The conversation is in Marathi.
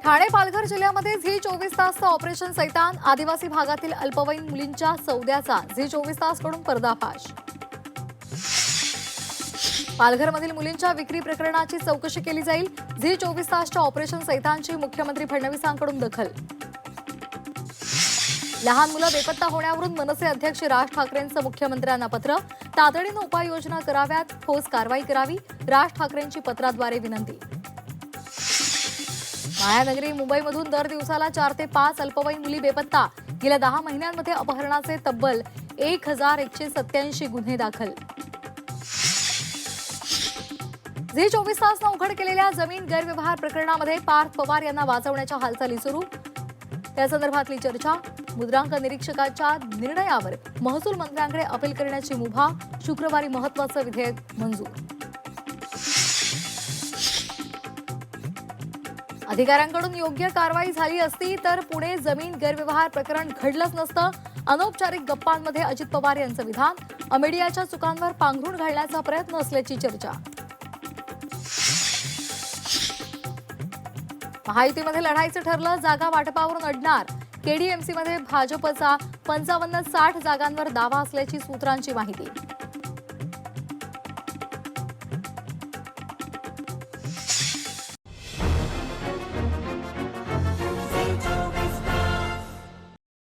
ठाणे पालघर जिल्ह्यामध्ये झी 24 तासचं ऑपरेशन सैतान, आदिवासी भागातील अल्पवयीन मुलींच्या सौद्याचा झी 24 तासकडून पर्दाफाश। पालघरमधील मुलींच्या विक्री प्रकरणाची चौकशी केली जाईल, झी 24 तासच्या ऑपरेशन सैतानची मुख्यमंत्री फडणवीसांकडून दखल। लहान मुलं बेपत्ता होण्यावरून मनसे अध्यक्ष राज ठाकरेंचं मुख्यमंत्र्यांना पत्र, तातडीनं उपाययोजना कराव्यात, ठोस कारवाई करावी, राज ठाकरेंची पत्राद्वारे विनंती। मायानगरी मुंबईमधून दर दिवसाला 4 ते 5 अल्पवयीन मुली बेपत्ता, गेल्या 10 महिन्यांमध्ये अपहरणाचे तब्बल 1187 गुन्हे दाखल। झी 24 तासनं उघड केलेल्या जमीन गैरव्यवहार प्रकरणामध्ये पार्थ पवार यांना वाचवण्याच्या हालचाली सुरू, त्या संदर्भातली चर्चा, मुद्रांक निरीक्षकाच्या निर्णयावर महसूल मंत्र्यांकडे अपील करण्याची मुभा, शुक्रवारी महत्त्वाचं विधेयक मंजूर। अधिकाऱ्यांकडून योग्य कारवाई झाली असती तर पुणे जमीन गैरव्यवहार प्रकरण घडलंच नसतं, अनौपचारिक गप्पांमध्ये अजित पवार यांचं विधान, मीडियाच्या चुकांवर पांघरूण घालण्याचा प्रयत्न असल्याची चर्चा। महायुतीमध्ये लढायचं ठरलं, जागा वाटपावरून अडणार, केडीएमसीमध्ये भाजपचा 55-60 जागांवर दावा असल्याची सूत्रांची माहिती।